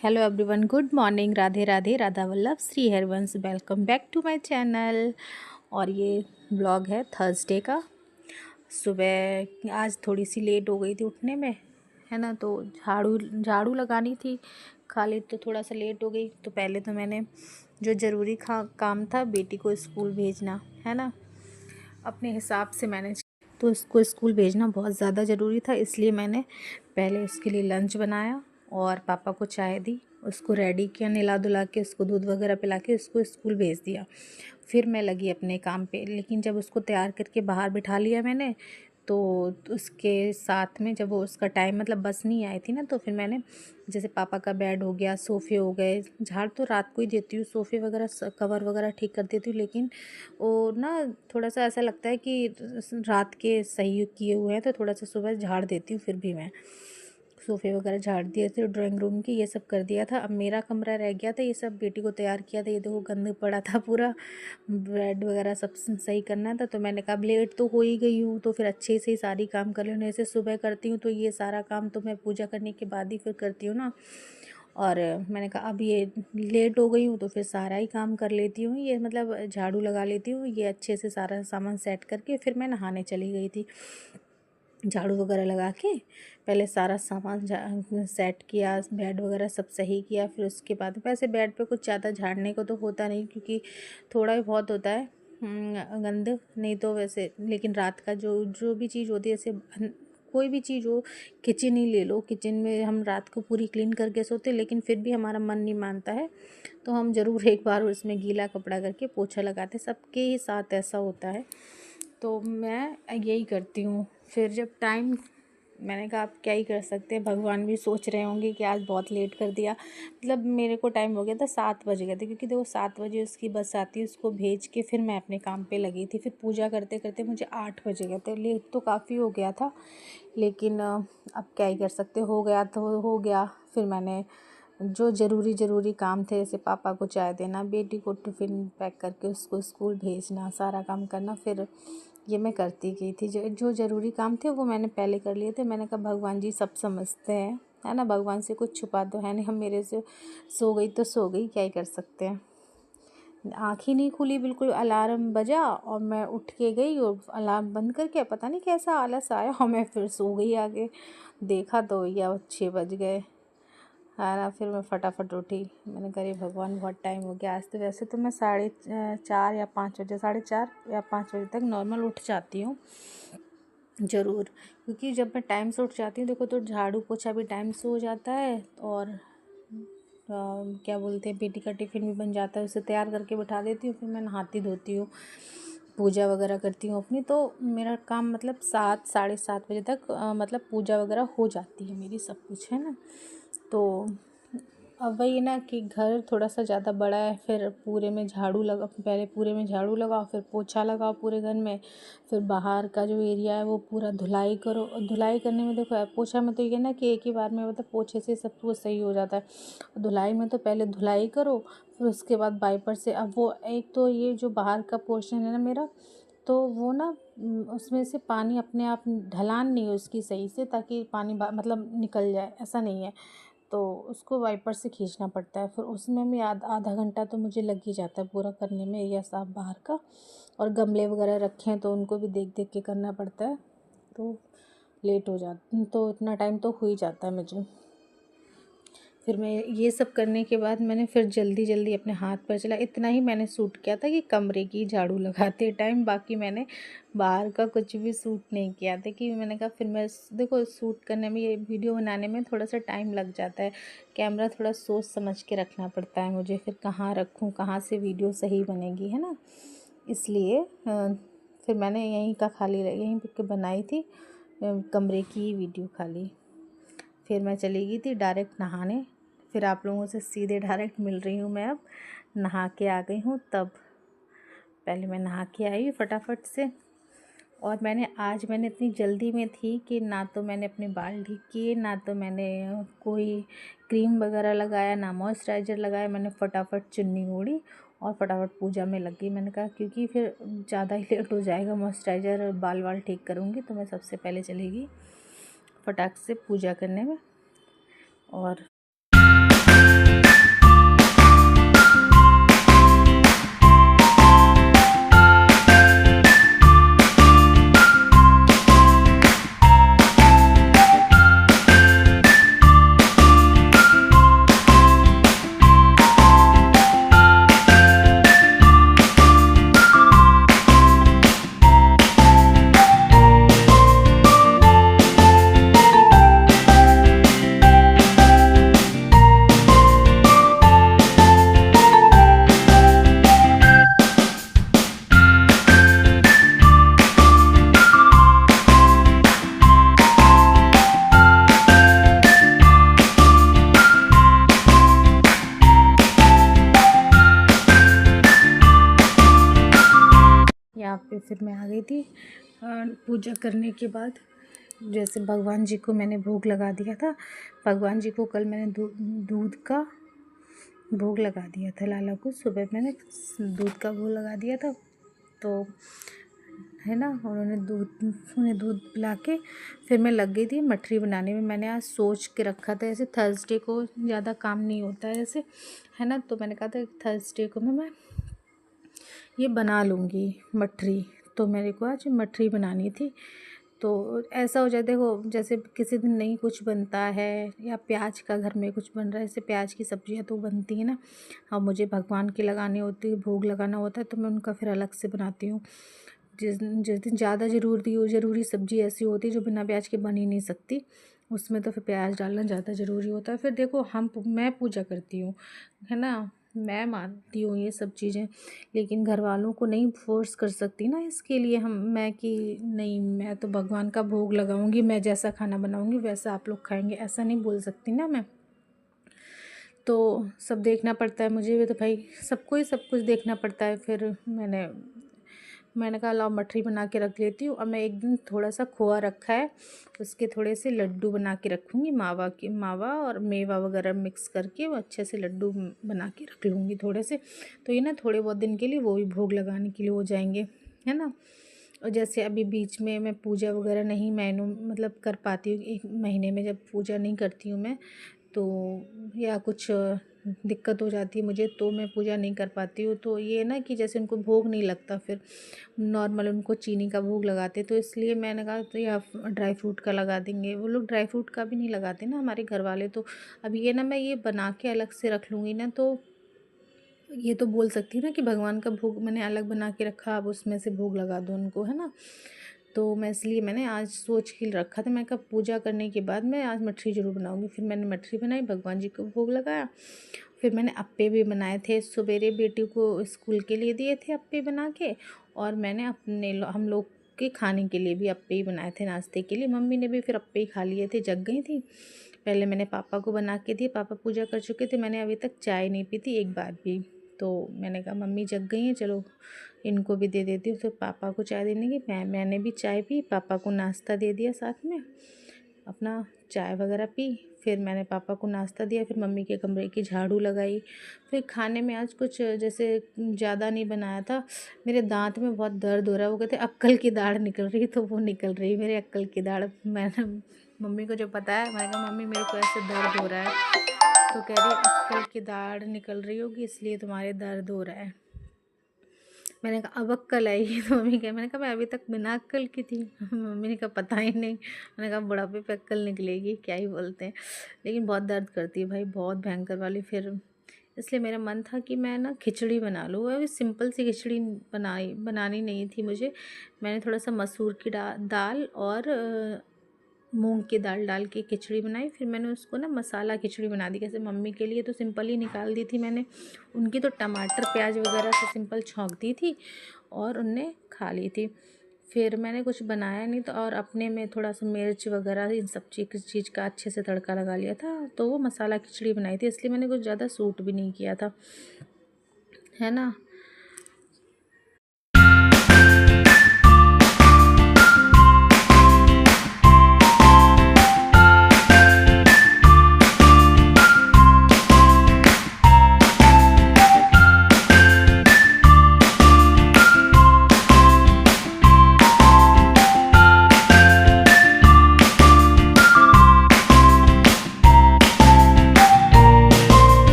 Hello everyone, good morning. Radhe Radhe, Radha Vallabh, Shri Harvansh. Welcome back to my channel. और ये blog है Thursday का। सुबह आज थोड़ी सी लेट हो गई थी उठने में, है ना। तो झाड़ू झाड़ू लगानी थी खाली, तो थोड़ा सा लेट हो गई। तो पहले तो मैंने जो ज़रूरी काम था, बेटी को स्कूल भेजना, है ना, अपने हिसाब से मैनेज। तो उसको स्कूल भेजना बहुत ज़्यादा ज़रूरी था, इसलिए मैंने पहले उसके लिए लंच बनाया और पापा को चाय दी, उसको रेडी किया, नहला धुला के, उसको दूध वगैरह पिला के उसको स्कूल भेज दिया। फिर मैं लगी अपने काम पे। लेकिन जब उसको तैयार करके बाहर बिठा लिया मैंने, तो उसके साथ में जब वो उसका टाइम, मतलब बस नहीं आई थी ना, तो फिर मैंने जैसे पापा का बेड हो गया, सोफ़े हो गए, झाड़ तो रात को ही देती हूँ, सोफ़े वगैरह कवर वगैरह ठीक कर देती हूँ। लेकिन वो ना थोड़ा सा ऐसा लगता है कि रात के सही किए हुए हैं, तो थोड़ा सा सुबह झाड़ देती हूँ। फिर भी मैं सोफ़े वगैरह झाड़ दिए थे, ड्राइंग रूम की ये सब कर दिया था। अब मेरा कमरा रह गया था, ये सब बेटी को तैयार किया था। ये देखो गंद पड़ा था पूरा, बेड वगैरह सब सही करना था। तो मैंने कहा अब लेट तो हो ही गई हूँ, तो फिर अच्छे से ही सारी काम कर लूँ। ऐसे सुबह करती हूँ तो ये सारा काम तो मैं पूजा करने के बाद ही फिर करती हूँ ना। और मैंने कहा अब ये लेट हो गई हूँ तो फिर सारा ही काम कर लेती हूँ, ये मतलब झाड़ू लगा लेती हूँ, ये अच्छे से सारा सामान सेट करके फिर मैं नहाने चली गई थी। झाड़ू वगैरह लगा के पहले सारा सामान सेट किया, बेड वगैरह सब सही किया। फिर उसके बाद वैसे बेड पे कुछ ज़्यादा झाड़ने को तो होता नहीं, क्योंकि थोड़ा ही बहुत होता है गंद, नहीं तो वैसे। लेकिन रात का जो जो भी चीज़ होती है, जैसे कोई भी चीज़ हो, किचन ही ले लो, किचन में हम रात को पूरी क्लीन करके सोते, लेकिन फिर भी हमारा मन नहीं मानता है, तो हम ज़रूर एक बार उसमें गीला कपड़ा करके पोछा लगाते। सबके ही साथ ऐसा होता है, तो मैं यही करती हूँ। फिर जब टाइम, मैंने कहा आप क्या ही कर सकते हैं, भगवान भी सोच रहे होंगे कि आज बहुत लेट कर दिया। मतलब मेरे को टाइम हो गया था, 7 बज गए थे, क्योंकि देखो 7 बजे उसकी बस आती है, उसको भेज के फिर मैं अपने काम पे लगी थी। फिर पूजा करते करते मुझे 8 बज गए थे। लेट तो काफ़ी हो गया था, लेकिन अब क्या ही कर सकते, हो गया तो हो गया। फिर मैंने जो ज़रूरी काम थे, जैसे पापा को चाय देना, बेटी को टिफ़िन पैक करके उसको स्कूल भेजना, सारा काम करना, फिर ये मैं करती गई थी। जो जो ज़रूरी काम थे वो मैंने पहले कर लिए थे। मैंने कहा भगवान जी सब समझते हैं, है ना, भगवान से कुछ छुपा तो है नहीं। हम मेरे से सो गई तो सो गई, क्या ही कर सकते हैं। आँख ही नहीं खुली, बिल्कुल अलार्म बजा और मैं उठ के गई, और अलार्म बंद करके पता नहीं कैसा आलस आया और मैं फिर सो गई आगे। देखा तो भैया 6 बज गए, है ना। फिर मैं फटाफट उठी, मैंने कहा अरे भगवान बहुत टाइम हो गया। आज तो वैसे तो मैं 4:30 या 5 बजे, 4:30 या 5 बजे तक नॉर्मल उठ जाती हूँ ज़रूर, क्योंकि जब मैं टाइम से उठ जाती हूँ, देखो, तो झाड़ू पोछा भी टाइम से हो जाता है, और क्या बोलते हैं, बेटी का टिफ़िन भी बन जाता है, उसे तैयार करके बिठा देती हूँ। फिर मैं नहाती धोती हूँ, पूजा वगैरह करती हूँ अपनी। तो मेरा काम मतलब 7 साढ़े 7 बजे तक मतलब पूजा वगैरह हो जाती है मेरी, सब कुछ, है ना। तो अब वही है ना कि घर थोड़ा सा ज़्यादा बड़ा है, फिर पूरे में झाड़ू लगा, पहले पूरे में झाड़ू लगाओ, फिर पोछा लगाओ पूरे घर में, फिर बाहर का जो एरिया है वो पूरा धुलाई करो। और धुलाई करने में देखो, पोछा में तो ये ना कि एक ही बार में, मतलब पोछे से सब कुछ सही हो जाता है। धुलाई में तो पहले धुलाई करो, फिर उसके बाद वाइपर से। अब वो एक तो ये जो बाहर का पोर्शन है ना मेरा, तो वो ना उसमें से पानी अपने आप, ढलान नहीं है उसकी सही से, ताकि पानी मतलब निकल जाए, ऐसा नहीं है। तो उसको वाइपर से खींचना पड़ता है, फिर उसमें भी आधा घंटा तो मुझे लग ही जाता है पूरा करने में, एरिया साफ बाहर का। और गमले वगैरह रखे हैं तो उनको भी देख देख के करना पड़ता है, तो लेट हो जाता, तो इतना टाइम तो हो ही जाता है मुझे। फिर मैं ये सब करने के बाद मैंने फिर जल्दी जल्दी अपने हाथ पर चला, इतना ही मैंने सूट किया था कि कमरे की झाड़ू लगाते टाइम, बाकी मैंने बाहर का कुछ भी सूट नहीं किया था। कि मैंने कहा फिर मैं, देखो, सूट करने में, ये वीडियो बनाने में थोड़ा सा टाइम लग जाता है, कैमरा थोड़ा सोच समझ के रखना पड़ता है मुझे, फिर कहाँ रखूँ, कहाँ से वीडियो सही बनेगी, है ना। इसलिए फिर मैंने यहीं का खाली यहीं पे बनाई थी, कमरे की वीडियो खाली। फिर मैं चली गई थी डायरेक्ट नहाने। फिर आप लोगों से सीधे डायरेक्ट मिल रही हूँ मैं, अब नहा के आ गई हूँ। तब पहले मैं नहा के आई फटाफट से। और मैंने इतनी जल्दी में थी कि ना तो मैंने अपने बाल ठीक किए, ना तो मैंने कोई क्रीम वगैरह लगाया, ना मॉइस्चराइज़र लगाया। मैंने फटाफट चुन्नी ओढ़ी और फटाफट पूजा में लग गई। मैंने कहा क्योंकि फिर ज़्यादा ही लेट हो जाएगा, मॉइस्चराइज़र बाल वाल ठीक करूँगी, तो मैं सबसे पहले चलेगी फटाक से पूजा करने में। और पे फिर मैं आ गई थी पूजा करने के बाद। जैसे भगवान जी को मैंने भोग लगा दिया था। भगवान जी को कल मैंने दूध का भोग लगा दिया था। लाला को सुबह मैंने दूध का भोग लगा दिया था, तो है ना, उन्हें दूध पिला के फिर मैं लग गई थी मठरी बनाने में। मैंने आज सोच के रखा था, ऐसे थर्सडे को ज़्यादा काम नहीं होता है ऐसे, है ना, तो मैंने कहा था थर्सडे को मैं ये बना लूँगी मठरी। तो मेरे को आज मठरी बनानी थी। तो ऐसा हो जाए, देखो जैसे किसी दिन नहीं कुछ बनता है या प्याज का घर में कुछ बन रहा है, जैसे प्याज की सब्जियां तो बनती है ना, और मुझे भगवान की लगानी होती है, भोग लगाना होता है, तो मैं उनका फिर अलग से बनाती हूँ। जिस जिस दिन ज़्यादा ज़रूरी सब्ज़ी ऐसी होती है जो बिना प्याज के बन ही नहीं सकती, उसमें तो फिर प्याज डालना ज़्यादा ज़रूरी होता है। फिर देखो मैं पूजा करती हूँ, है ना, मैं मानती हूँ ये सब चीज़ें, लेकिन घर वालों को नहीं फोर्स कर सकती ना इसके लिए मैं कि नहीं मैं तो भगवान का भोग लगाऊंगी, मैं जैसा खाना बनाऊंगी वैसा आप लोग खाएंगे, ऐसा नहीं बोल सकती ना मैं। तो सब देखना पड़ता है मुझे भी, तो भाई सबको ही सब कुछ देखना पड़ता है। फिर मैंने कहा लाओ मठरी बना के रख लेती हूँ। और मैं एक दिन थोड़ा सा खोआ रखा है, उसके थोड़े से लड्डू बना के रखूँगी, मावा और मेवा वगैरह मिक्स करके वो अच्छे से लड्डू बना के रख लूँगी थोड़े से। तो ये ना थोड़े बहुत दिन के लिए वो भी भोग लगाने के लिए हो जाएंगे, है ना। और जैसे अभी बीच में मैं पूजा वगैरह नहीं मतलब कर पाती हूँ, 1 महीने में जब पूजा नहीं करती हूँ मैं, तो या कुछ दिक्कत हो जाती है मुझे, तो मैं पूजा नहीं कर पाती हूँ। तो ये ना कि जैसे उनको भोग नहीं लगता, फिर नॉर्मल उनको चीनी का भोग लगाते, तो इसलिए मैंने कहा तो या ड्राई फ्रूट का लगा देंगे। वो लोग ड्राई फ्रूट का भी नहीं लगाते ना हमारे घर वाले। तो अब ये ना मैं ये बना के अलग से रख लूँगी ना, तो ये तो बोल सकती हूँ ना कि भगवान का भोग मैंने अलग बना के रखा, अब उसमें से भोग लगा दो उनको, है ना। तो इसलिए मैंने आज सोच के रखा था, मैं कहा पूजा करने के बाद मैं आज मठरी ज़रूर बनाऊंगी। फिर मैंने मठरी बनाई, भगवान जी को भोग लगाया। फिर मैंने अप्पे भी बनाए थे, सवेरे बेटी को स्कूल के लिए दिए थे अप्पे बना के, और मैंने हम लोग के खाने के लिए भी अप्पे ही बनाए थे, नाश्ते के लिए। मम्मी ने भी फिर अप्पे ही खा लिए थे, जग गई थी। पहले मैंने पापा को बना के दिए, पापा पूजा कर चुके थे, मैंने अभी तक चाय नहीं पी थी एक बार भी। तो मैंने कहा मम्मी जग गई हैं, चलो इनको भी दे देती हूँ। तो पापा को चाय देने की मैंने भी चाय पी, पापा को नाश्ता दे दिया, साथ में अपना चाय वगैरह पी। फिर मैंने पापा को नाश्ता दिया, फिर मम्मी के कमरे की झाड़ू लगाई। फिर खाने में आज कुछ जैसे ज़्यादा नहीं बनाया था। मेरे दांत में बहुत दर्द हो रहा है, वो कहते अक्कल की दाढ़ निकल रही है, तो वो निकल रही है मेरे अक्कल की दाढ़। मैंने मम्मी को जो बताया, मैंने कहा मम्मी मेरे को ऐसे दर्द हो रहा है, तो कह रही अक्कल की दाढ़ निकल रही होगी इसलिए तुम्हारे दर्द हो रहा है। मैंने कहा अब अक्कल आएगी, तो मम्मी कहे, मैंने कहा मैं अभी तक बिना अक्कल की थी। मम्मी ने कहा पता ही नहीं। मैंने कहा बुढ़ापे पे अक्कल निकलेगी, क्या ही बोलते हैं। लेकिन बहुत दर्द करती है भाई, बहुत भयंकर वाली। फिर इसलिए मेरा मन था कि मैं ना खिचड़ी बना लूँ। अभी सिंपल सी खिचड़ी बनानी नहीं थी मुझे। मैंने थोड़ा सा मसूर की दाल और मूंग की दाल डाल के खिचड़ी बनाई। फिर मैंने उसको ना मसाला खिचड़ी बना दी। कैसे मम्मी के लिए तो सिंपल ही निकाल दी थी मैंने, उनकी तो टमाटर प्याज वगैरह से सिंपल छौंक दी थी और उनने खा ली थी। फिर मैंने कुछ बनाया नहीं, तो और अपने में थोड़ा सा मिर्च वगैरह इन सब चीज़ का अच्छे से तड़का लगा लिया था, तो वो मसाला खिचड़ी बनाई थी। इसलिए मैंने कुछ ज़्यादा सूट भी नहीं किया था, है ना।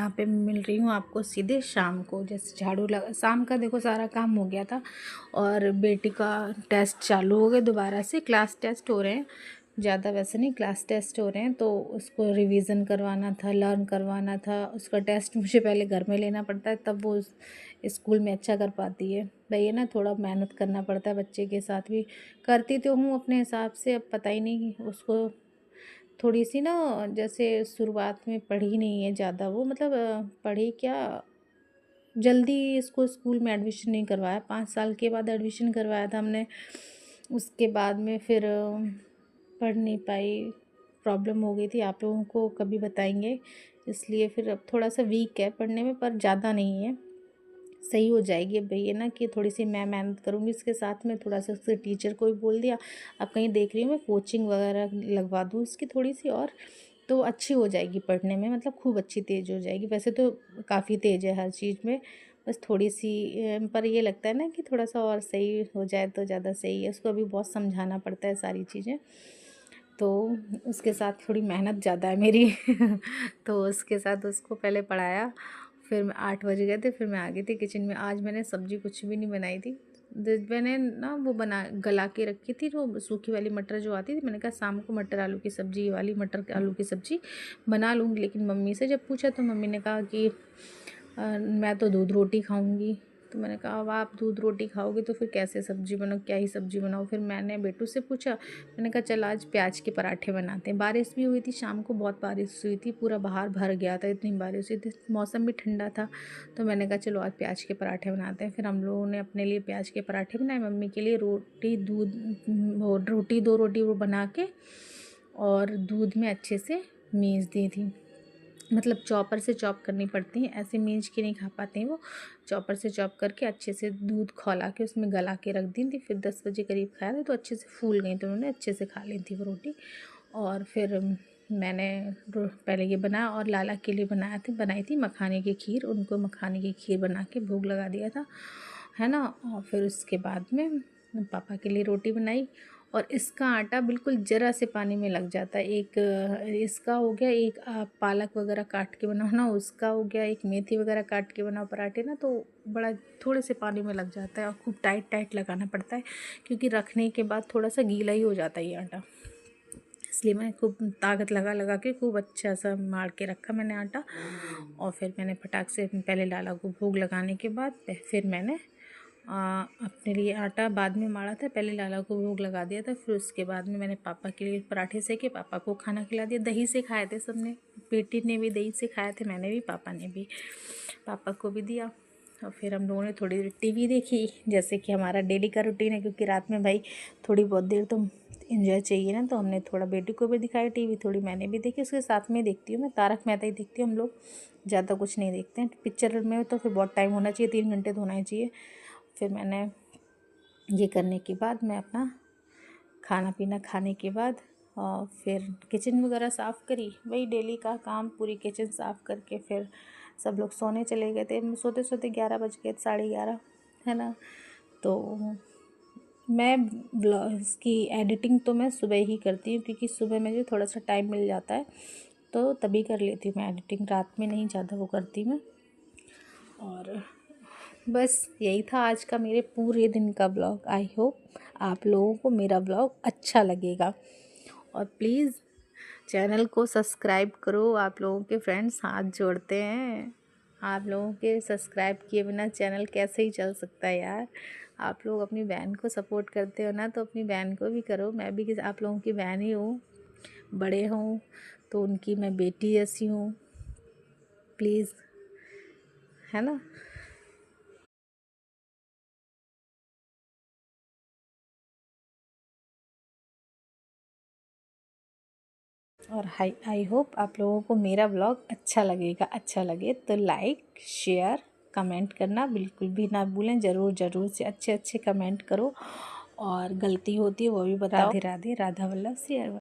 यहाँ पे मिल रही हूँ आपको सीधे शाम को। जैसे झाड़ू लगा, शाम का देखो सारा काम हो गया था और बेटी का टेस्ट चालू हो गए, दोबारा से क्लास टेस्ट हो रहे हैं, ज़्यादा वैसे नहीं, क्लास टेस्ट हो रहे हैं, तो उसको रिवीज़न करवाना था, लर्न करवाना था। उसका टेस्ट मुझे पहले घर में लेना पड़ता है, तब वो स्कूल में अच्छा कर पाती है। भैया ना थोड़ा मेहनत करना पड़ता है बच्चे के साथ भी। करती तो हूँ अपने हिसाब से, अब पता ही नहीं उसको थोड़ी सी ना, जैसे शुरुआत में पढ़ी नहीं है ज़्यादा वो, मतलब पढ़ी क्या, जल्दी इसको स्कूल में एडमिशन नहीं करवाया, 5 साल के बाद एडमिशन करवाया था हमने। उसके बाद में फिर पढ़ नहीं पाई, प्रॉब्लम हो गई थी, आप लोगों को कभी बताएंगे। इसलिए फिर अब थोड़ा सा वीक है पढ़ने में, पर ज़्यादा नहीं है, सही हो जाएगी। अब भैया ना कि थोड़ी सी मैं मेहनत करूँगी इसके साथ में, थोड़ा सा उसके टीचर को भी बोल दिया। अब कहीं देख रही हूँ मैं कोचिंग वगैरह लगवा दूँ इसकी थोड़ी सी, और तो अच्छी हो जाएगी पढ़ने में, मतलब खूब अच्छी तेज़ हो जाएगी। वैसे तो काफ़ी तेज़ है हर चीज़ में, बस थोड़ी सी पर ये लगता है ना कि थोड़ा सा और सही हो जाए तो ज़्यादा सही है। उसको अभी बहुत समझाना पड़ता है सारी चीज़ें, तो उसके साथ थोड़ी मेहनत ज़्यादा है मेरी तो उसके साथ उसको पहले पढ़ाया, फिर मैं 8 बज गए थे, फिर मैं आ गई थी किचन में। आज मैंने सब्ज़ी कुछ भी नहीं बनाई थी, मैंने ना वो बना गला के रखी थी, जो सूखी वाली मटर जो आती थी। मैंने कहा शाम को मटर आलू की सब्ज़ी, ये वाली मटर आलू की सब्ज़ी बना लूँगी। लेकिन मम्मी से जब पूछा तो मम्मी ने कहा कि मैं तो दूध रोटी खाऊंगी। तो मैंने कहा अब आप दूध रोटी खाओगे तो फिर कैसे सब्ज़ी बनाओ, क्या ही सब्ज़ी बनाओ। फिर मैंने बेटू से पूछा, मैंने कहा चल आज प्याज के पराठे बनाते हैं। बारिश भी हुई थी शाम को, बहुत बारिश हुई थी, पूरा बाहर भर गया था, इतनी बारिश हुई थी, मौसम भी ठंडा था। तो मैंने कहा चलो आज प्याज के पराठे बनाते हैं। फिर हम लोगों ने अपने लिए प्याज के पराठे बनाए, मम्मी के लिए रोटी, दूध वो रोटी, 2 रोटी वो बना के और दूध में अच्छे से मीस दी थी। मतलब चॉपर से चॉप करनी पड़ती हैं, ऐसे मींच के नहीं खा पाते हैं वो। चॉपर से चॉप करके अच्छे से दूध खौला के उसमें गला के रख दी थी। फिर 10 बजे करीब खाया था तो अच्छे से फूल गई, तो उन्होंने अच्छे से खा ली थी वो रोटी। और फिर मैंने पहले ये बनाया और लाला के लिए बनाई थी मखाने की खीर। उनको मखाने की खीर बना के भोग लगा दिया था, है ना। और फिर उसके बाद में पापा के लिए रोटी बनाई। और इसका आटा बिल्कुल ज़रा से पानी में लग जाता है। एक इसका हो गया, एक पालक वगैरह काट के बनाओ ना उसका हो गया, एक मेथी वगैरह काट के बनाओ पराठे ना, तो बड़ा थोड़े से पानी में लग जाता है और खूब टाइट टाइट लगाना पड़ता है, क्योंकि रखने के बाद थोड़ा सा गीला ही हो जाता है ये आटा। इसलिए मैं खूब ताकत लगा लगा के खूब अच्छा सा मार के रखा मैंने आटा। और फिर मैंने फटाक से पहले लाला को भोग लगाने के बाद फिर मैंने अपने लिए आटा बाद में माड़ा था, पहले लाला को भोग लगा दिया था। फिर उसके बाद में मैंने पापा के लिए पराठे सेके, पापा को खाना खिला दिया। दही से खाए थे सबने, बेटी ने भी दही से खाए थे, मैंने भी, पापा ने भी, पापा को भी दिया। और फिर हम लोगों ने थोड़ी देर टीवी देखी, जैसे कि हमारा डेली का रूटीन है, क्योंकि रात में भाई थोड़ी बहुत देर तो इन्जॉय चाहिए ना। तो हमने थोड़ा बेटी को भी दिखाई टीवी, थोड़ी मैंने भी देखी। उसके साथ में देखती हूँ मैं तारक मेहता ही देखती हूँ, हम लोग ज़्यादा कुछ नहीं देखते हैं। पिक्चर में तो फिर बहुत टाइम होना चाहिए, 3 घंटे तो होना ही चाहिए। फिर मैंने ये करने के बाद मैं अपना खाना पीना खाने के बाद और फिर किचन वगैरह साफ़ करी, वही डेली का काम, पूरी किचन साफ़ करके फिर सब लोग सोने चले गए थे। सोते सोते 11 बज गए, 11:30, है ना। तो मैं इसकी एडिटिंग तो मैं सुबह ही करती हूँ, क्योंकि सुबह मुझे थोड़ा सा टाइम मिल जाता है, तो तभी कर लेती हूँ मैं एडिटिंग, रात में नहीं ज़्यादा वो करती मैं। और बस यही था आज का मेरे पूरे दिन का ब्लॉग। आई होप आप लोगों को मेरा ब्लॉग अच्छा लगेगा, और प्लीज़ चैनल को सब्सक्राइब करो। आप लोगों के फ्रेंड्स हाथ जोड़ते हैं, आप लोगों के सब्सक्राइब किए बिना चैनल कैसे ही चल सकता है यार। आप लोग अपनी बहन को सपोर्ट करते हो ना, तो अपनी बहन को भी करो। मैं भी आप लोगों की बहन ही हूँ, बड़े हूँ तो उनकी मैं बेटी जैसी हूँ, प्लीज़, है ना। और आई होप आप लोगों को मेरा ब्लॉग अच्छा लगेगा। अच्छा लगे तो लाइक शेयर कमेंट करना बिल्कुल भी ना भूलें, ज़रूर ज़रूर से अच्छे अच्छे कमेंट करो, और गलती होती है वो भी बताओ। राधे राधे, राधा वल्लभ श्री हरवंश।